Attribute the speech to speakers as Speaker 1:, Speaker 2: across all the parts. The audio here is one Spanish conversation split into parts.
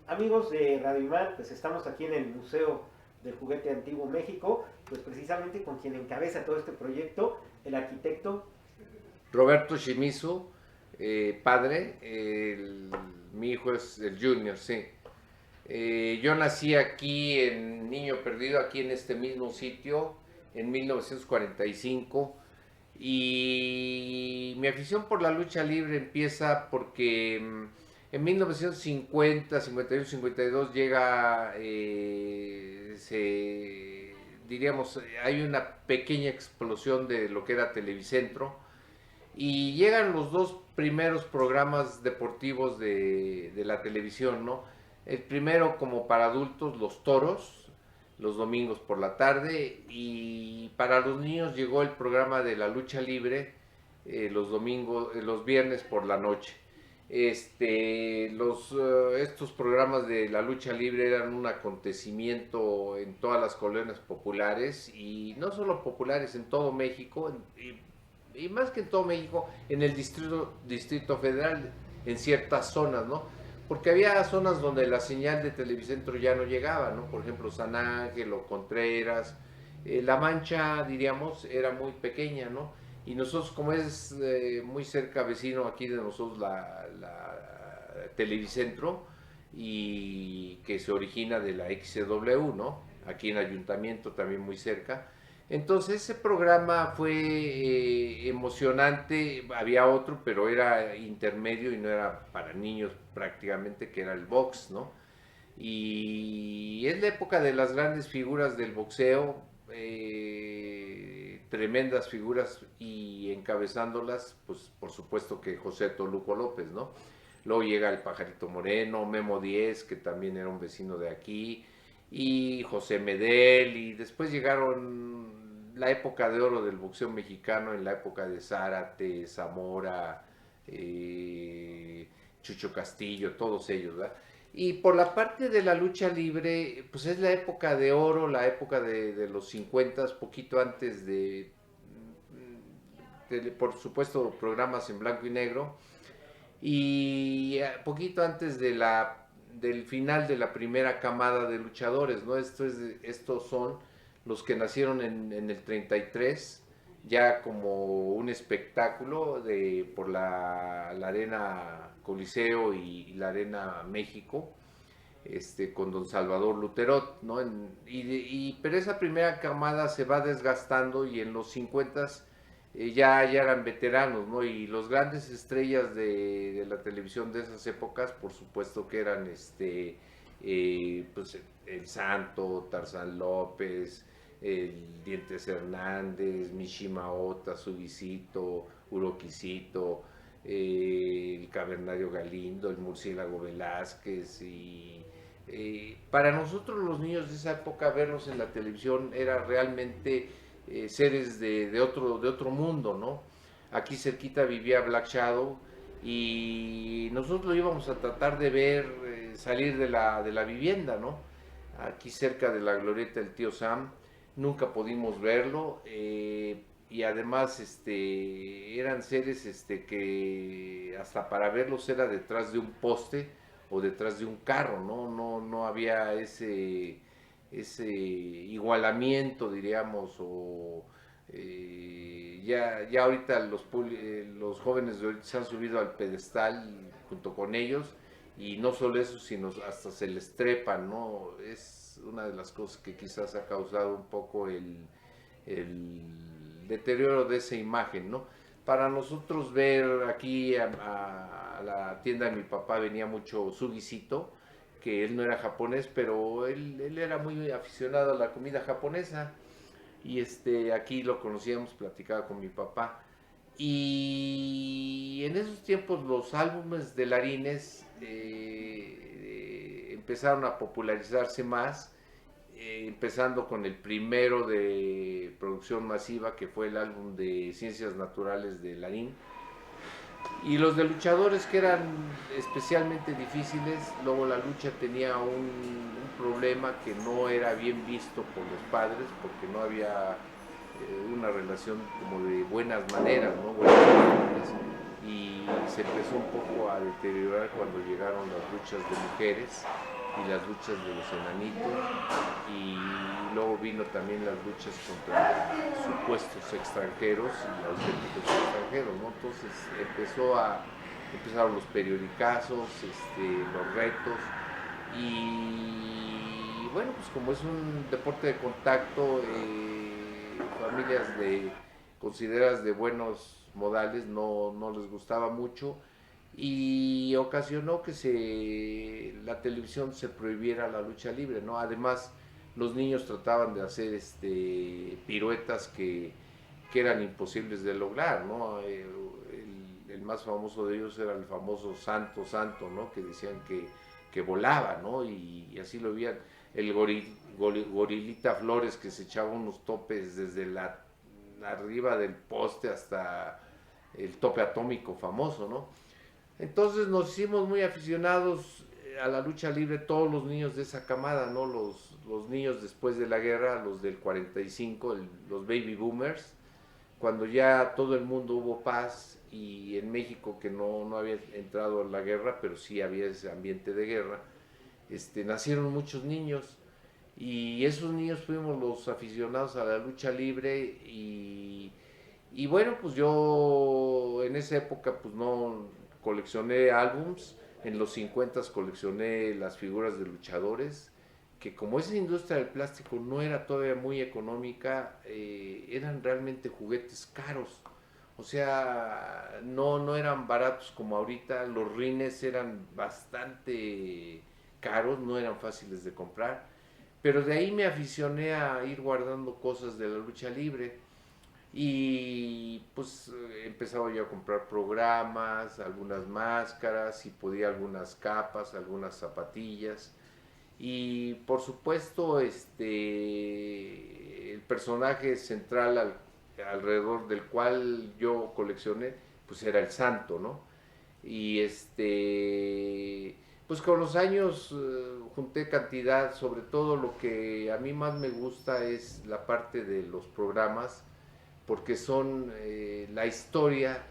Speaker 1: Amigos de Radio Imán, pues estamos aquí en el Museo del Juguete Antiguo México, pues precisamente con quien encabeza todo este proyecto, el arquitecto.
Speaker 2: Roberto Shimizu, padre, mi hijo es el Junior, sí. Yo nací aquí en Niño Perdido, aquí en este mismo sitio, en 1945. Y mi afición por la lucha libre empieza porque en 1950, 51, 52 llega, diríamos, hay una pequeña explosión de lo que era Televicentro y llegan los dos primeros programas deportivos de la televisión, ¿no? El primero como para adultos, Los Toros, los domingos por la tarde, y para los niños llegó el programa de la lucha libre los domingos, los viernes por la noche. Estos programas de la lucha libre eran un acontecimiento en todas las colonias populares y no solo populares, en todo México, y más que en todo México, en el Distrito Federal, en ciertas zonas, ¿no? Porque había zonas donde la señal de Televicentro ya no llegaba, ¿no? Por ejemplo, San Ángel o Contreras. La Mancha, diríamos, era muy pequeña, ¿no? Y nosotros, como es muy cerca, vecino aquí de nosotros, la Televicentro, y que se origina de la XCW, ¿no? Aquí en Ayuntamiento, también muy cerca. Entonces ese programa fue emocionante, había otro, pero era intermedio y no era para niños prácticamente, que era el box, ¿no? Y es la época de las grandes figuras del boxeo, tremendas figuras y encabezándolas, pues por supuesto que José Toluco López, ¿no? Luego llega el Pajarito Moreno, Memo Díez, que también era un vecino de aquí, y José Medel, y después llegaron la época de oro del boxeo mexicano, en la época de Zárate, Zamora, Chucho Castillo, todos ellos, ¿verdad? Y por la parte de la lucha libre, pues es la época de oro, la época de los 50, poquito antes por supuesto, programas en blanco y negro, y poquito antes del final de la primera camada de luchadores, ¿no? Estos son los que nacieron en el 33, ya como un espectáculo por la Arena Coliseo y la Arena México, con don Salvador Luterot, ¿no? Pero esa primera camada se va desgastando y en los 50 ya eran veteranos, ¿no? Y los grandes estrellas de la televisión de esas épocas, por supuesto que eran pues, El Santo, Tarzán López, el Dientes Hernández, Mishima Ota, Subisito, Uroquisito, el Cavernario Galindo, el Murciélago Velázquez. Y para nosotros los niños de esa época, verlos en la televisión era realmente seres de otro mundo, ¿no? Aquí cerquita vivía Black Shadow y nosotros lo íbamos a tratar de ver salir de la vivienda, ¿no? Aquí cerca de la glorieta del tío Sam, nunca pudimos verlo, y además eran seres que hasta para verlos era detrás de un poste o detrás de un carro, ¿no? No había ese igualamiento, diríamos, o ya ahorita los jóvenes de ahorita se han subido al pedestal junto con ellos, y no solo eso, sino hasta se les trepan, ¿no? Es una de las cosas que quizás ha causado un poco el deterioro de esa imagen, ¿no? Para nosotros ver aquí a la tienda de mi papá venía mucho Sugisito, que él no era japonés, pero él era muy aficionado a la comida japonesa, y aquí lo conocíamos, platicaba con mi papá. Y en esos tiempos los álbumes de Larines empezaron a popularizarse más, empezando con el primero de producción masiva, que fue el álbum de Ciencias Naturales de Larín, y los de luchadores, que eran especialmente difíciles. Luego la lucha tenía un problema, que no era bien visto por los padres, porque no había una relación como de buenas maneras, ¿no? Buenas costumbres. y se empezó un poco a deteriorar cuando llegaron las luchas de mujeres y las luchas de los enanitos, y luego vino también las luchas contra supuestos extranjeros y auténticos extranjeros, ¿no? Entonces empezaron los periodicazos, los retos, y bueno, pues como es un deporte de contacto, familias consideradas de buenos modales no les gustaba mucho, y ocasionó que la televisión se prohibiera la lucha libre, ¿no? Además, los niños trataban de hacer piruetas que eran imposibles de lograr, ¿no? El más famoso de ellos era el famoso Santo Santo, ¿no? Que decían que volaba, ¿no? Y así lo veían. El Gorilita Flores, que se echaba unos topes desde arriba del poste hasta el tope atómico famoso, ¿no? Entonces nos hicimos muy aficionados a la lucha libre, todos los niños de esa camada, ¿no? Los niños después de la guerra, los del 45, los baby boomers, cuando ya todo el mundo hubo paz, y en México, que no había entrado la guerra, pero sí había ese ambiente de guerra, nacieron muchos niños, y esos niños fuimos los aficionados a la lucha libre, y bueno, pues yo en esa época pues no coleccioné álbums. En los 50 coleccioné las figuras de luchadores, que como esa industria del plástico no era todavía muy económica, eran realmente juguetes caros. O sea, no eran baratos como ahorita. Los rines eran bastante caros, no eran fáciles de comprar. Pero de ahí me aficioné a ir guardando cosas de la lucha libre. Y pues empezaba yo a comprar programas, algunas máscaras, si podía algunas capas, algunas zapatillas. Y por supuesto, el personaje central alrededor del cual yo coleccioné, pues era el Santo, ¿no? Y pues con los años junté cantidad. Sobre todo lo que a mí más me gusta es la parte de los programas, porque son la historia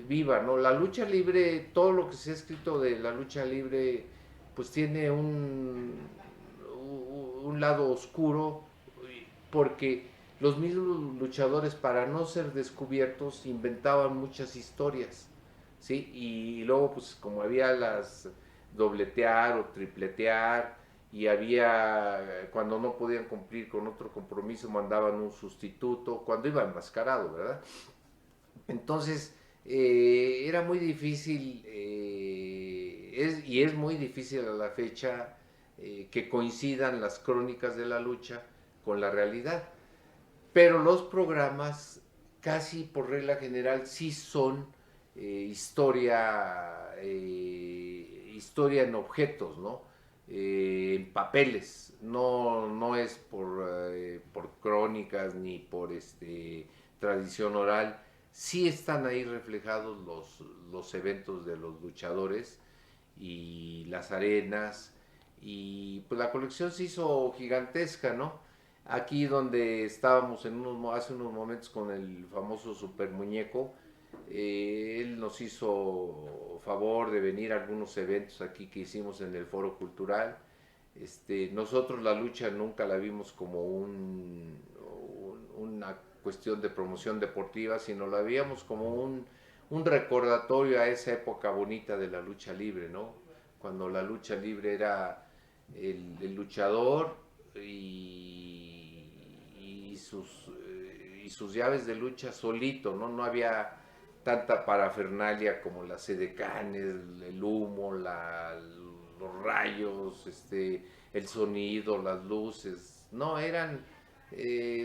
Speaker 2: viva, ¿no? La lucha libre, todo lo que se ha escrito de la lucha libre, pues tiene un lado oscuro, porque los mismos luchadores, para no ser descubiertos, inventaban muchas historias, ¿sí? Y luego, pues como había las dobletear o tripletear, y cuando no podían cumplir con otro compromiso, mandaban un sustituto, cuando iba enmascarado, ¿verdad? Entonces, era muy difícil, y es muy difícil a la fecha, que coincidan las crónicas de la lucha con la realidad. Pero los programas, casi por regla general, sí son historia en objetos, ¿no? En papeles. No es por crónicas ni por tradición oral. Sí están ahí reflejados los eventos de los luchadores y las arenas, y pues la colección se hizo gigantesca, ¿no? Aquí donde estábamos hace unos momentos con el famoso Super Muñeco, él nos hizo favor de venir a algunos eventos aquí que hicimos en el Foro Cultural. Nosotros la lucha nunca la vimos como una cuestión de promoción deportiva, sino la veíamos como un recordatorio a esa época bonita de la lucha libre, ¿no? Cuando la lucha libre era el luchador y sus llaves de lucha solito, ¿no? No había tanta parafernalia como las edecanes, el humo, los rayos, el sonido, las luces. No, eran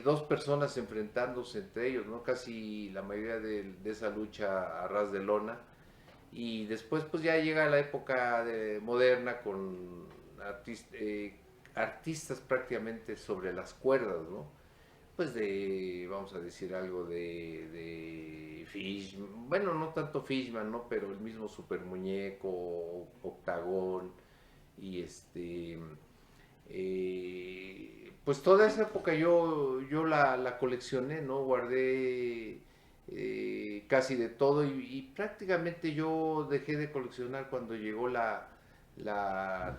Speaker 2: dos personas enfrentándose entre ellos, ¿no? Casi la mayoría de esa lucha a ras de lona. Y después pues ya llega la época moderna, con artistas prácticamente sobre las cuerdas, ¿no? Pues vamos a decir algo de Fishman, bueno, no tanto Fishman, ¿no? Pero el mismo Super Muñeco, Octagón, y pues toda esa época yo la coleccioné, ¿no? Guardé casi de todo y prácticamente yo dejé de coleccionar cuando llegó la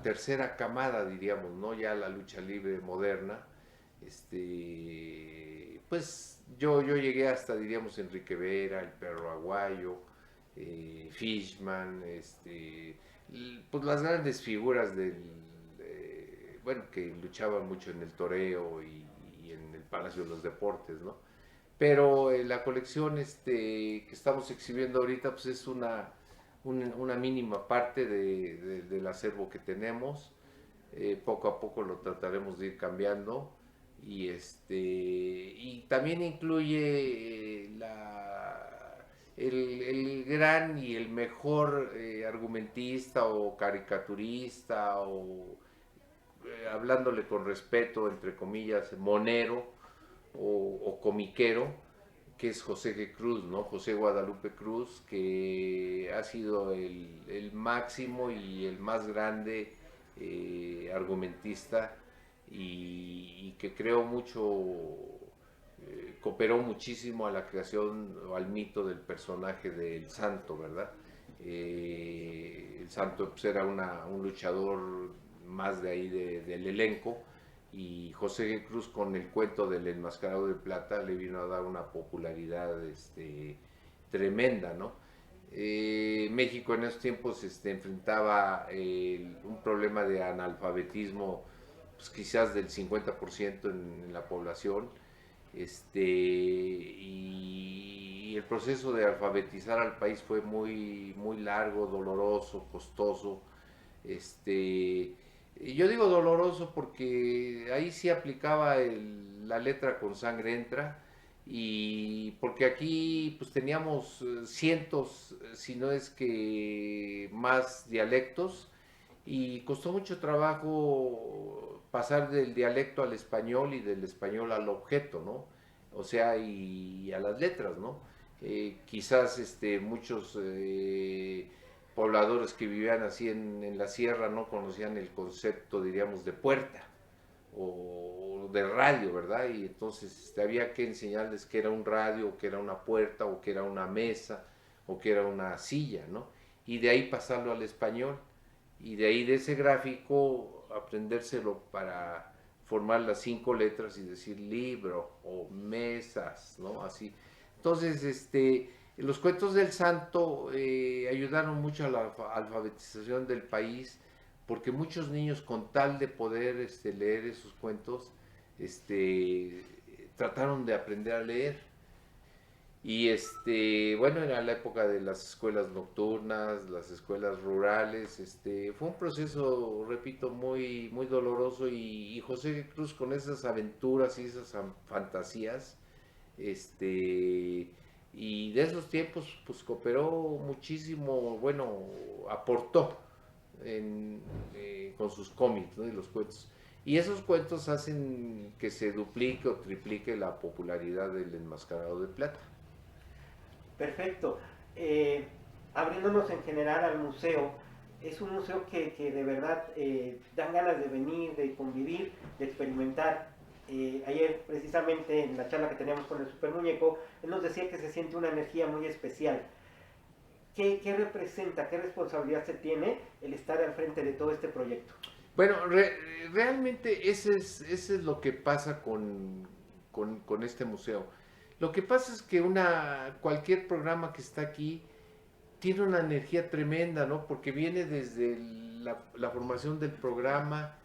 Speaker 2: tercera camada, diríamos, ¿no? Ya la lucha libre moderna. Pues yo llegué hasta, diríamos, Enrique Vera, el Perro Aguayo, Fishman, pues las grandes figuras bueno, que luchaban mucho en el toreo y en el Palacio de los Deportes, ¿no? Pero la colección que estamos exhibiendo ahorita pues es una mínima parte del acervo que tenemos. Poco a poco lo trataremos de ir cambiando y también incluye el gran y el mejor argumentista o caricaturista o hablándole con respeto, entre comillas, monero o comiquero, que es José G. Cruz, ¿no? José Guadalupe Cruz, que ha sido el máximo y el más grande argumentista y que creo mucho, cooperó muchísimo a la creación o al mito del personaje del Santo, ¿verdad? El Santo pues, era un luchador más de ahí del elenco y José G. Cruz con el cuento del enmascarado de plata le vino a dar una popularidad tremenda, ¿no? México en esos tiempos enfrentaba un problema de analfabetismo pues, quizás del 50% en la población y el proceso de alfabetizar al país fue muy largo, doloroso, costoso. Yo digo doloroso porque ahí sí aplicaba la letra con sangre entra y porque aquí pues teníamos cientos, si no es que más dialectos y costó mucho trabajo pasar del dialecto al español y del español al objeto, ¿no? O sea, y a las letras, ¿no? Quizás muchos pobladores que vivían así en la sierra no conocían el concepto, diríamos, de puerta o de radio, ¿verdad? Y entonces había que enseñarles que era un radio, o que era una puerta, o que era una mesa, o que era una silla, ¿no? Y de ahí pasarlo al español. Y de ahí de ese gráfico aprendérselo para formar las 5 letras y decir libro o mesas, ¿no? Así. Entonces, los cuentos del santo ayudaron mucho a la alfabetización del país porque muchos niños con tal de poder leer esos cuentos trataron de aprender a leer y bueno, era la época de las escuelas nocturnas, las escuelas rurales, fue un proceso, repito, muy doloroso y José Cruz con esas aventuras y esas fantasías, y de esos tiempos pues cooperó muchísimo, bueno, aportó con sus cómics, ¿no? Y los cuentos. Y esos cuentos hacen que se duplique o triplique la popularidad del enmascarado de plata.
Speaker 1: Perfecto. Abriéndonos en general al museo, es un museo que de verdad dan ganas de venir, de convivir, de experimentar. Ayer precisamente en la charla que teníamos con el Super Muñeco, él nos decía que se siente una energía muy especial. ¿Qué representa, qué responsabilidad se tiene el estar al frente de todo este proyecto?
Speaker 2: Bueno, realmente ese es lo que pasa con este museo. Lo que pasa es que cualquier programa que está aquí tiene una energía tremenda, ¿no? Porque viene desde la formación del programa,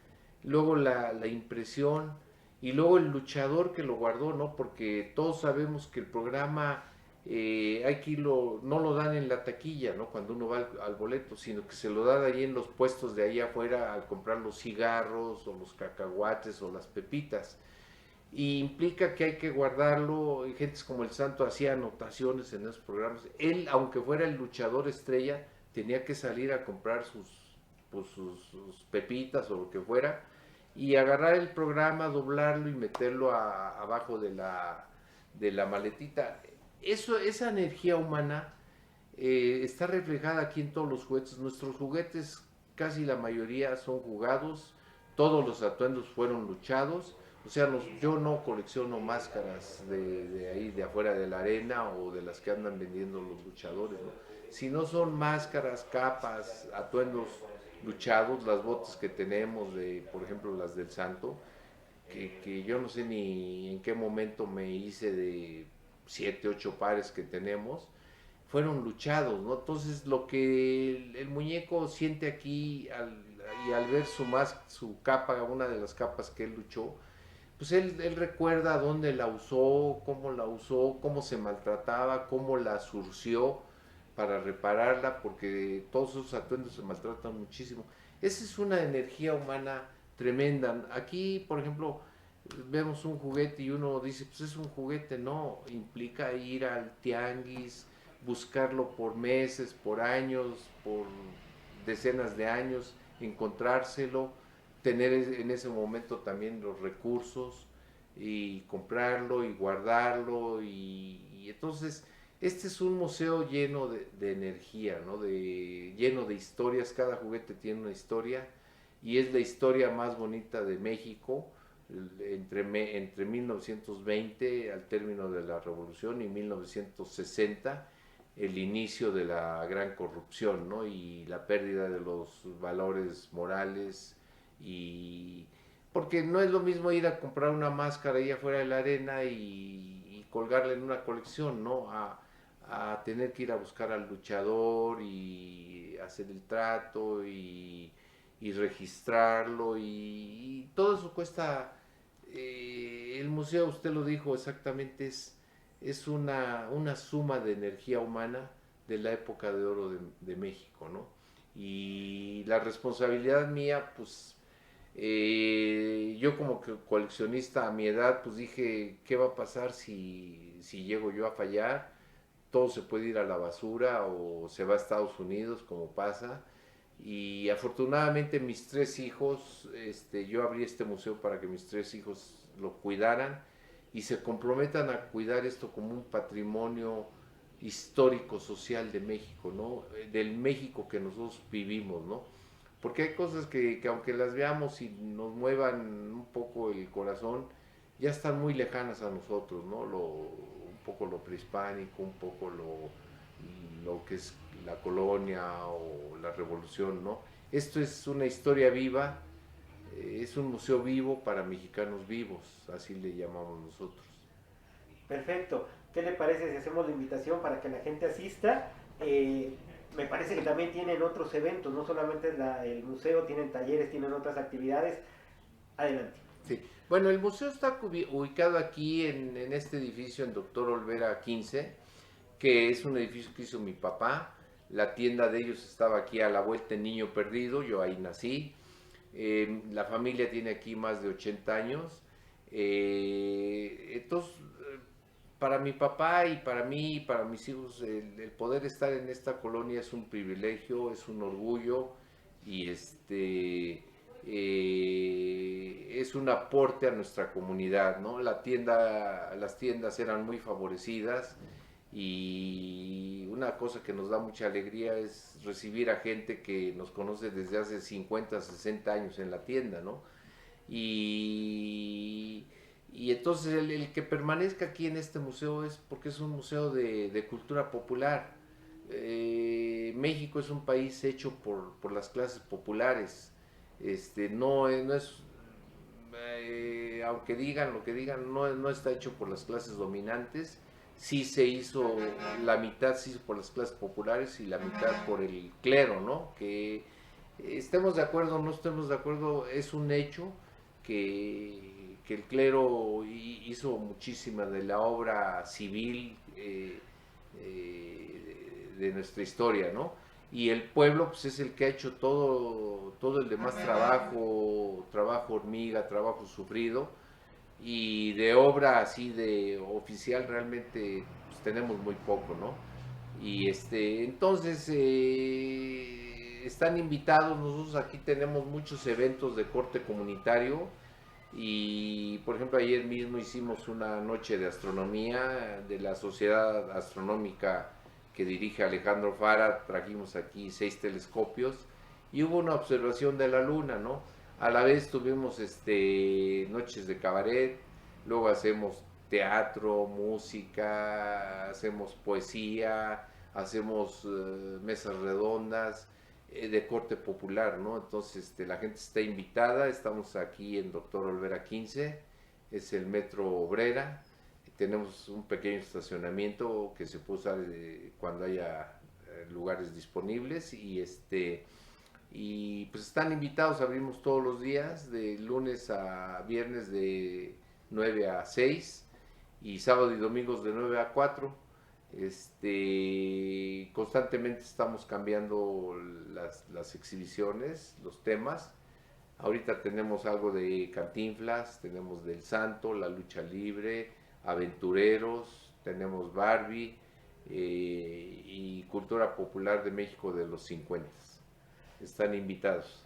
Speaker 2: luego la impresión y luego el luchador que lo guardó, ¿no? Porque todos sabemos que el programa no lo dan en la taquilla, ¿no? Cuando uno va al boleto, sino que se lo dan ahí en los puestos de ahí afuera al comprar los cigarros o los cacahuates o las pepitas. Y implica que hay que guardarlo, y gentes como el Santo hacía anotaciones en esos programas. Él, aunque fuera el luchador estrella, tenía que salir a comprar sus pepitas o lo que fuera, y agarrar el programa, doblarlo y meterlo abajo de la maletita. Esa energía humana está reflejada aquí en todos los juguetes. Nuestros juguetes, casi la mayoría son jugados, todos los atuendos fueron luchados, O sea, yo no colecciono máscaras de ahí, de afuera de la arena o de las que andan vendiendo los luchadores, ¿no? Si no son máscaras, capas, atuendos luchados, las botas que tenemos, por ejemplo, las del Santo, que yo no sé ni en qué momento me hice de 7, 8 pares que tenemos, fueron luchados, ¿no? Entonces lo que el muñeco siente aquí y al ver su capa, una de las capas que él luchó, pues él recuerda dónde la usó, cómo se maltrataba, cómo la surció para repararla, porque todos esos atuendos se maltratan muchísimo. Esa es una energía humana tremenda. Aquí, por ejemplo, vemos un juguete y uno dice, pues es un juguete, no, implica ir al tianguis, buscarlo por meses, por años, por decenas de años, encontrárselo, tener en ese momento también los recursos y comprarlo y guardarlo y entonces este es un museo lleno de energía, ¿no? Lleno de historias, cada juguete tiene una historia y es la historia más bonita de México entre 1920 al término de la revolución y 1960 el inicio de la gran corrupción, ¿no? Y la pérdida de los valores morales y porque no es lo mismo ir a comprar una máscara ahí afuera de la arena y colgarla en una colección, ¿no? A tener que ir a buscar al luchador y hacer el trato y registrarlo y todo eso cuesta. El museo, usted lo dijo exactamente, es una suma de energía humana de la época de oro de México, ¿no? Y la responsabilidad mía, pues yo como que coleccionista a mi edad, pues dije, ¿qué va a pasar si llego yo a fallar? Todo se puede ir a la basura o se va a Estados Unidos, como pasa. Y afortunadamente mis 3 hijos, yo abrí este museo para que mis 3 hijos lo cuidaran y se comprometan a cuidar esto como un patrimonio histórico, social de México, ¿no? Del México que nosotros vivimos, ¿no? Porque hay cosas que aunque las veamos y nos muevan un poco el corazón, ya están muy lejanas a nosotros, ¿no? Un poco lo prehispánico, un poco lo que es la colonia o la revolución, ¿no? Esto es una historia viva, es un museo vivo para mexicanos vivos, así le llamamos nosotros.
Speaker 1: Perfecto. ¿Qué le parece si hacemos la invitación para que la gente asista? Me parece que también tienen otros eventos, no solamente es el museo, tienen talleres, tienen otras actividades. Adelante.
Speaker 2: Sí. Bueno, el museo está ubicado aquí en este edificio en Doctor Olvera 15, que es un edificio que hizo mi papá. La tienda de ellos estaba aquí a la vuelta en Niño Perdido, yo ahí nací. La familia tiene aquí más de 80 años. Entonces, para mi papá y para mí y para mis hijos, el poder estar en esta colonia es un privilegio, es un orgullo y es un aporte a nuestra comunidad, ¿no? Las tiendas eran muy favorecidas y una cosa que nos da mucha alegría es recibir a gente que nos conoce desde hace 50, 60 años en la tienda, ¿no? Y, y entonces el que permanezca aquí en este museo es porque es un museo de cultura popular. México es un país hecho por las clases populares. No es, aunque digan lo que digan, no está hecho por las clases dominantes. Sí se hizo, la mitad se hizo por las clases populares y la mitad por el clero, ¿no? Que estemos de acuerdo o no estemos de acuerdo, es un hecho que el clero hizo muchísima de la obra civil de nuestra historia, ¿no? Y el pueblo pues es el que ha hecho todo el demás trabajo hormiga, trabajo sufrido, y de obra así de oficial realmente pues, tenemos muy poco, ¿no? Y entonces están invitados, nosotros aquí tenemos muchos eventos de corte comunitario y por ejemplo ayer mismo hicimos una noche de astronomía de la Sociedad Astronómica que dirige Alejandro Fara, trajimos aquí 6 telescopios y hubo una observación de la luna, ¿no? A la vez tuvimos noches de cabaret, luego hacemos teatro, música, hacemos poesía, hacemos mesas redondas de corte popular, ¿no? Entonces la gente está invitada, estamos aquí en Doctor Olvera 15, es el Metro Obrera, tenemos un pequeño estacionamiento que se puede usar cuando haya lugares disponibles y pues están invitados, abrimos todos los días, de lunes a viernes de 9 a 6 y sábado y domingos de 9 a 4. Constantemente estamos cambiando las exhibiciones, los temas. Ahorita tenemos algo de Cantinflas, tenemos del Santo, la lucha libre, aventureros, tenemos Barbie y cultura popular de México de los 50. Están invitados.